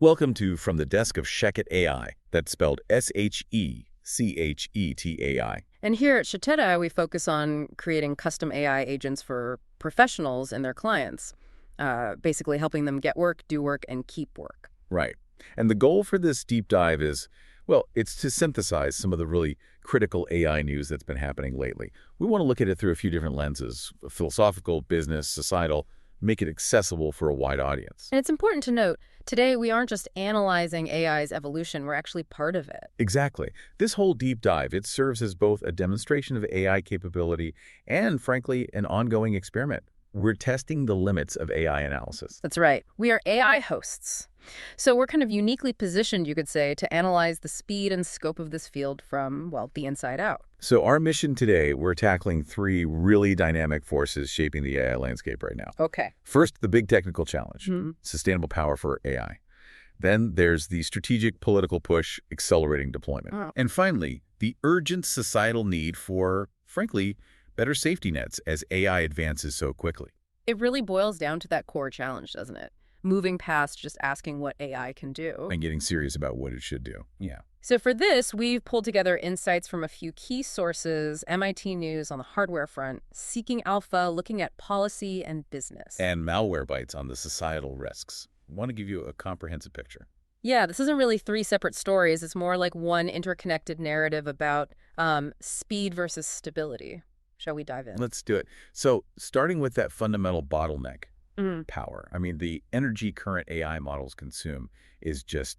Welcome to From the Desk of ShechetAI. That's spelled ShechetAI. And here at ShechetAI, we focus on creating custom AI agents for professionals and their clients, basically helping them get work, do work, and keep work. Right. And the goal for this deep dive is, well, it's to synthesize some of the really critical AI news that's been happening lately. We want to look at it through a few different lenses: philosophical, business, societal, make it accessible for a wide audience. And it's important to note, today we aren't just analyzing AI's evolution, we're actually part of it. Exactly. This whole deep dive, it serves as both a demonstration of AI capability and, frankly, an ongoing experiment. We're testing the limits of AI analysis. That's right. We are AI hosts. So we're kind of uniquely positioned, you could say, to analyze the speed and scope of this field from, well, the inside out. So our mission today, we're tackling three really dynamic forces shaping the AI landscape right now. Okay. First, the big technical challenge, sustainable power for AI. Then there's the strategic political push accelerating deployment. Oh. And finally, the urgent societal need for, frankly, better safety nets as AI advances so quickly. It really boils down to that core challenge, doesn't it? Moving past just asking what AI can do. And getting serious about what it should do. Yeah. So for this, we've pulled together insights from a few key sources: MIT News on the hardware front, Seeking Alpha looking at policy and business, And malware bites on the societal risks. I want to give you a comprehensive picture. Yeah, this isn't really three separate stories. It's more like one interconnected narrative about speed versus stability. Shall we dive in? Let's do it. So starting with that fundamental bottleneck, power. I mean, the energy current AI models consume is just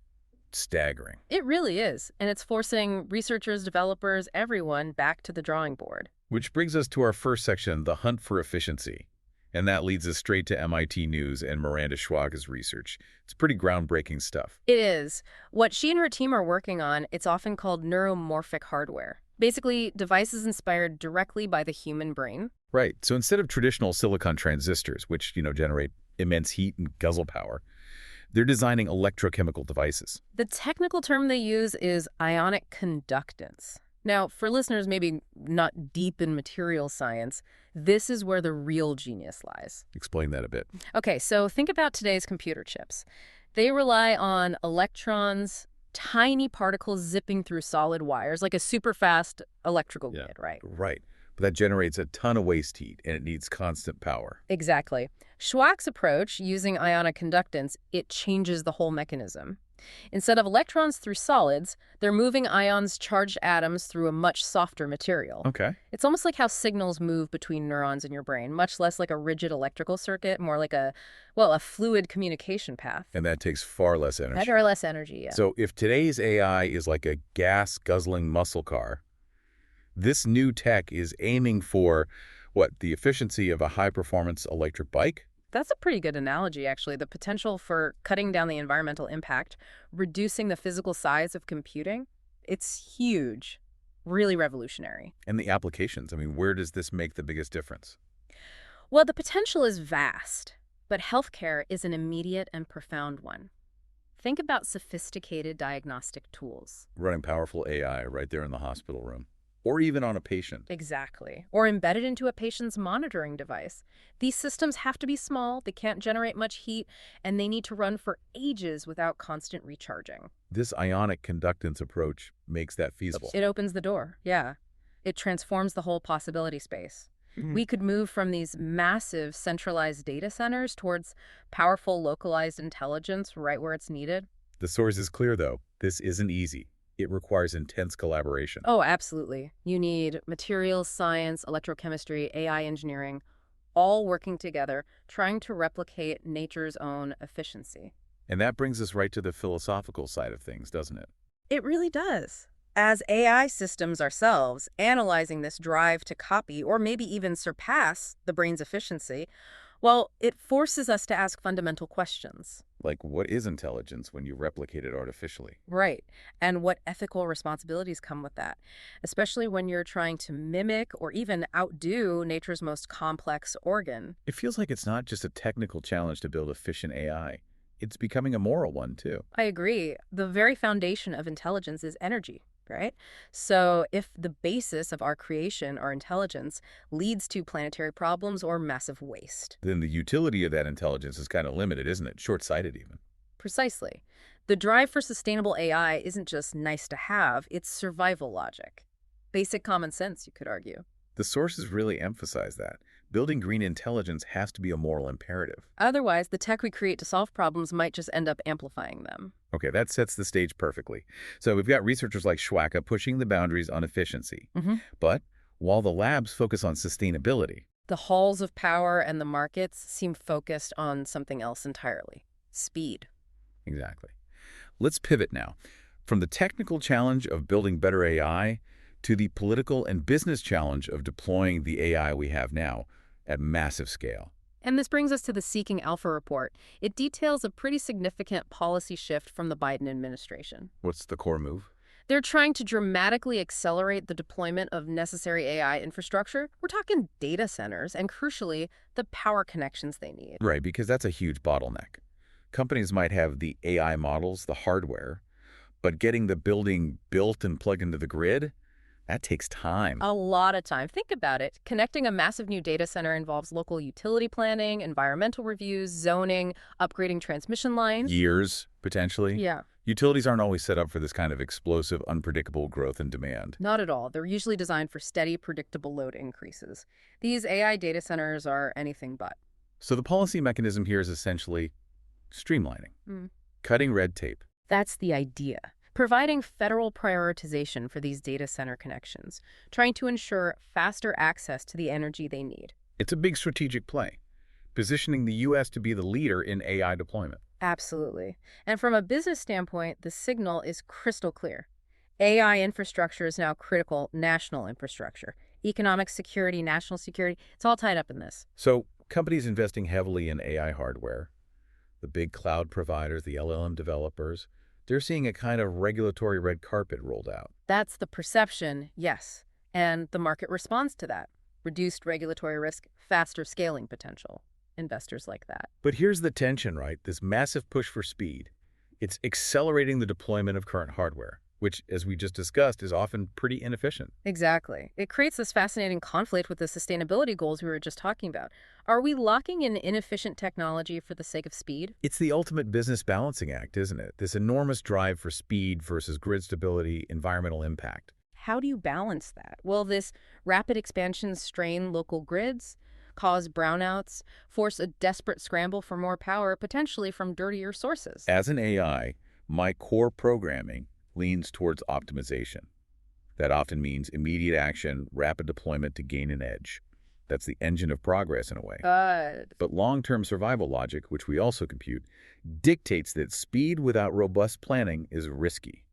staggering. It really is. And it's forcing researchers, developers, everyone back to the drawing board. Which brings us to our first section, the hunt for efficiency. And that leads us straight to MIT News and Miranda Schwacke's research. It's pretty groundbreaking stuff. It is. What she and her team are working on, it's often called neuromorphic hardware. Basically, devices inspired directly by the human brain. Right. So instead of traditional silicon transistors, which, generate immense heat and guzzle power, they're designing electrochemical devices. The technical term they use is ionic conductance. Now, for listeners maybe not deep in material science, this is where the real genius lies. Explain that a bit. Okay, so think about today's computer chips. They rely on electrons, tiny particles zipping through solid wires, like a super fast electrical grid, right? Right. But that generates a ton of waste heat, and it needs constant power. Exactly. Schwacke's approach, using ionic conductance, it changes the whole mechanism. Instead of electrons through solids, they're moving ions, charged atoms, through a much softer material. Okay. It's almost like how signals move between neurons in your brain, much less like a rigid electrical circuit, more like a fluid communication path. And that takes far less energy. Better or less energy, yeah. So if today's AI is like a gas-guzzling muscle car, this new tech is aiming for, the efficiency of a high-performance electric bike? That's a pretty good analogy, actually. The potential for cutting down the environmental impact, reducing the physical size of computing, it's huge, really revolutionary. And the applications, where does this make the biggest difference? Well, the potential is vast, but healthcare is an immediate and profound one. Think about sophisticated diagnostic tools. Running powerful AI right there in the hospital room. Or even on a patient. Exactly. Or embedded into a patient's monitoring device. These systems have to be small, they can't generate much heat, and they need to run for ages without constant recharging. This ionic conductance approach makes that feasible. It opens the door, yeah. It transforms the whole possibility space. We could move from these massive centralized data centers towards powerful localized intelligence right where it's needed. The source is clear, though. This isn't easy. It requires intense collaboration. Oh, absolutely. You need materials science, electrochemistry, AI engineering, all working together, trying to replicate nature's own efficiency. And that brings us right to the philosophical side of things, doesn't it? It really does. As AI systems ourselves, analyzing this drive to copy or maybe even surpass the brain's efficiency, well, it forces us to ask fundamental questions. Like, what is intelligence when you replicate it artificially? Right. And what ethical responsibilities come with that, especially when you're trying to mimic or even outdo nature's most complex organ. It feels like it's not just a technical challenge to build efficient AI. It's becoming a moral one, too. I agree. The very foundation of intelligence is energy, right? So if the basis of our creation, our intelligence, leads to planetary problems or massive waste, then the utility of that intelligence is kind of limited, isn't it? Short-sighted even. Precisely. The drive for sustainable AI isn't just nice to have, it's survival logic. Basic common sense, you could argue. The sources really emphasize that. Building green intelligence has to be a moral imperative. Otherwise, the tech we create to solve problems might just end up amplifying them. Okay, that sets the stage perfectly. So we've got researchers like Schwacke pushing the boundaries on efficiency. But while the labs focus on sustainability, The halls of power and the markets seem focused on something else entirely. Speed. exactly. Let's pivot now from the technical challenge of building better AI to the political and business challenge of deploying the AI we have now at massive scale. And this brings us to the Seeking Alpha report. It details a pretty significant policy shift from the Biden administration. What's the core move? They're trying to dramatically accelerate the deployment of necessary AI infrastructure. We're talking data centers and, crucially, the power connections they need. Right, because that's a huge bottleneck. Companies might have the AI models, the hardware, but getting the building built and plugged into the grid, that takes time. A lot of time. Think about it. Connecting a massive new data center involves local utility planning, environmental reviews, zoning, upgrading transmission lines. Years, potentially. Yeah. Utilities aren't always set up for this kind of explosive, unpredictable growth and demand. Not at all. They're usually designed for steady, predictable load increases. These AI data centers are anything but. So the policy mechanism here is essentially streamlining, Mm. cutting red tape. That's the idea. Providing federal prioritization for these data center connections, trying to ensure faster access to the energy they need. It's a big strategic play, positioning the U.S. to be the leader in AI deployment. Absolutely. And from a business standpoint, the signal is crystal clear. AI infrastructure is now critical national infrastructure. Economic security, national security, it's all tied up in this. So companies investing heavily in AI hardware, the big cloud providers, the LLM developers, they're seeing a kind of regulatory red carpet rolled out. That's the perception, yes. And the market responds to that. Reduced regulatory risk, faster scaling potential. Investors like that. But here's the tension, right? This massive push for speed. It's accelerating the deployment of current hardware, which, as we just discussed, is often pretty inefficient. Exactly. It creates this fascinating conflict with the sustainability goals we were just talking about. Are we locking in inefficient technology for the sake of speed? It's the ultimate business balancing act, isn't it? This enormous drive for speed versus grid stability, environmental impact. How do you balance that? Will this rapid expansion strain local grids, cause brownouts, force a desperate scramble for more power, potentially from dirtier sources? As an AI, my core programming leans towards optimization. That often means immediate action, rapid deployment to gain an edge. That's the engine of progress in a way. Good. But long-term survival logic, which we also compute, dictates that speed without robust planning is risky.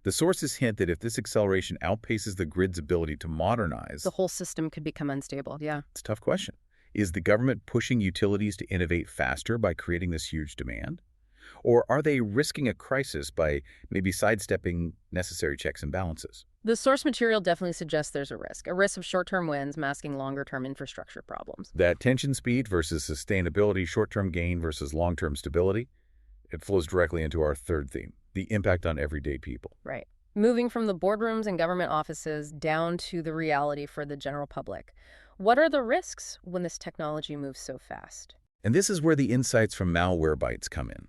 The sources hint that if this acceleration outpaces the grid's ability to modernize, The whole system could become unstable, yeah. it's a tough question. Is the government pushing utilities to innovate faster by creating this huge demand? Or are they risking a crisis by maybe sidestepping necessary checks and balances? The source material definitely suggests there's a risk of short-term wins masking longer-term infrastructure problems. That tension speed versus sustainability, short-term gain versus long-term stability, it flows directly into our third theme, the impact on everyday people. Right. Moving from the boardrooms and government offices down to the reality for the general public. What are the risks when this technology moves so fast? And this is where the insights from Malwarebytes come in.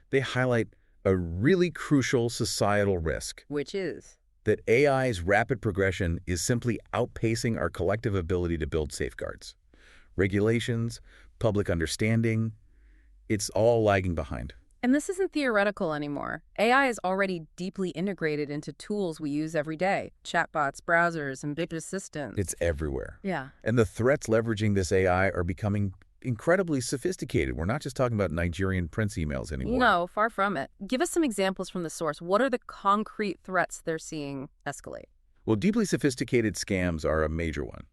They highlight a really crucial societal risk, Which is? that AI's rapid progression is simply outpacing our collective ability to build safeguards. Regulations, public understanding, it's all lagging behind. And this isn't theoretical anymore. AI is already deeply integrated into tools we use every day. Chatbots, browsers, and big assistants. It's everywhere. Yeah. And the threats leveraging this AI are becoming incredibly sophisticated. We're not just talking about Nigerian prince emails anymore. No, far from it. Give us some examples from the source. What are the concrete threats they're seeing escalate? Well, deeply sophisticated scams are a major one.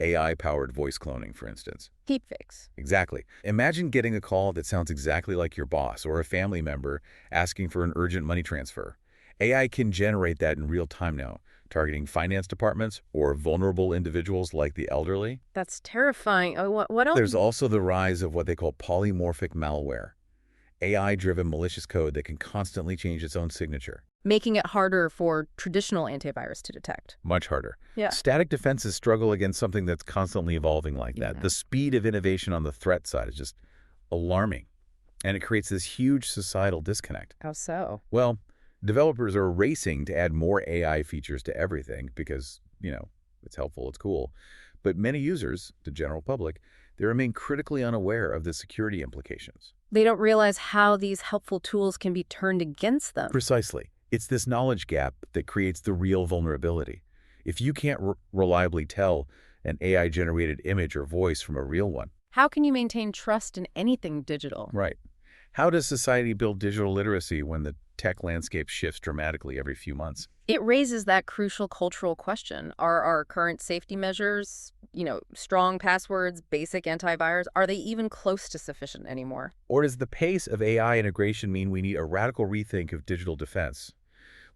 AI-powered voice cloning, for instance. Deepfakes. Exactly. Imagine getting a call that sounds exactly like your boss or a family member asking for an urgent money transfer. AI can generate that in real time now, targeting finance departments or vulnerable individuals like the elderly. That's terrifying. Oh, what else? There's also the rise of what they call polymorphic malware, AI-driven malicious code that can constantly change its own signature. Making it harder for traditional antivirus to detect. Much harder. Yeah. Static defenses struggle against something that's constantly evolving like that. Yeah. The speed of innovation on the threat side is just alarming. And it creates this huge societal disconnect. How so? Well, developers are racing to add more AI features to everything because, it's helpful, it's cool. But many users, the general public, they remain critically unaware of the security implications. They don't realize how these helpful tools can be turned against them. Precisely. It's this knowledge gap that creates the real vulnerability. If you can't reliably tell an AI-generated image or voice from a real one. How can you maintain trust in anything digital? Right. How does society build digital literacy when the tech landscape shifts dramatically every few months? It raises that crucial cultural question. Are our current safety measures, strong passwords, basic antivirus, are they even close to sufficient anymore? Or does the pace of AI integration mean we need a radical rethink of digital defense,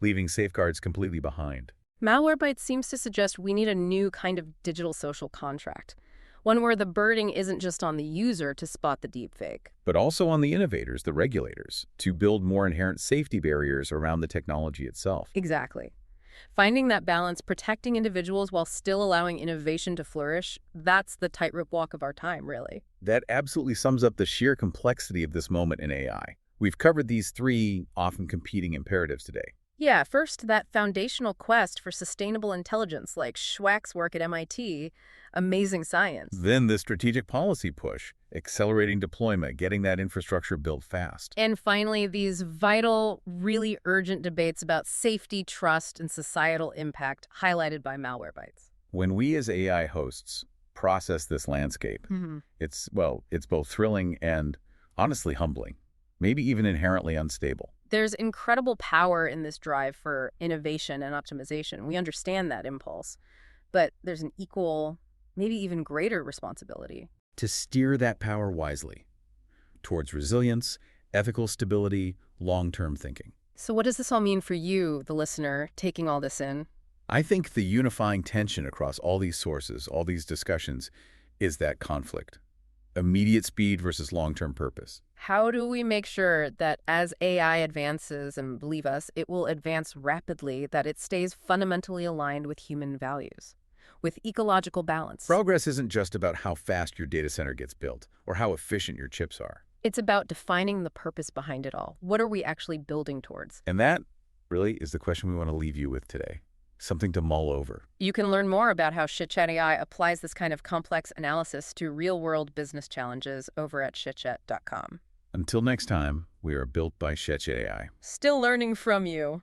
leaving safeguards completely behind? Malwarebytes seems to suggest we need a new kind of digital social contract, one where the burden isn't just on the user to spot the deepfake, But also on the innovators, the regulators, to build more inherent safety barriers around the technology itself. Exactly. Finding that balance, protecting individuals while still allowing innovation to flourish, that's the tightrope walk of our time, really. That absolutely sums up the sheer complexity of this moment in AI. We've covered these three often competing imperatives today. Yeah, first, that foundational quest for sustainable intelligence, like Schwacke's work at MIT, amazing science. Then the strategic policy push, accelerating deployment, getting that infrastructure built fast. And finally, these vital, really urgent debates about safety, trust, and societal impact, highlighted by Malwarebytes. When we as AI hosts process this landscape, it's both thrilling and honestly humbling, maybe even inherently unstable. There's incredible power in this drive for innovation and optimization. We understand that impulse. But there's an equal, maybe even greater responsibility. To steer that power wisely towards resilience, ethical stability, long-term thinking. So what does this all mean for you, the listener, taking all this in? I think the unifying tension across all these sources, all these discussions, is that conflict. Immediate speed versus long-term purpose. How do we make sure that as AI advances, and believe us, it will advance rapidly, that it stays fundamentally aligned with human values, with ecological balance? Progress isn't just about how fast your data center gets built or how efficient your chips are. It's about defining the purpose behind it all. What are we actually building towards? And that really is the question we want to leave you with today. Something to mull over. You can learn more about how ShechetAI applies this kind of complex analysis to real-world business challenges over at shechet.com. Until next time, we are built by ShechetAI. Still learning from you.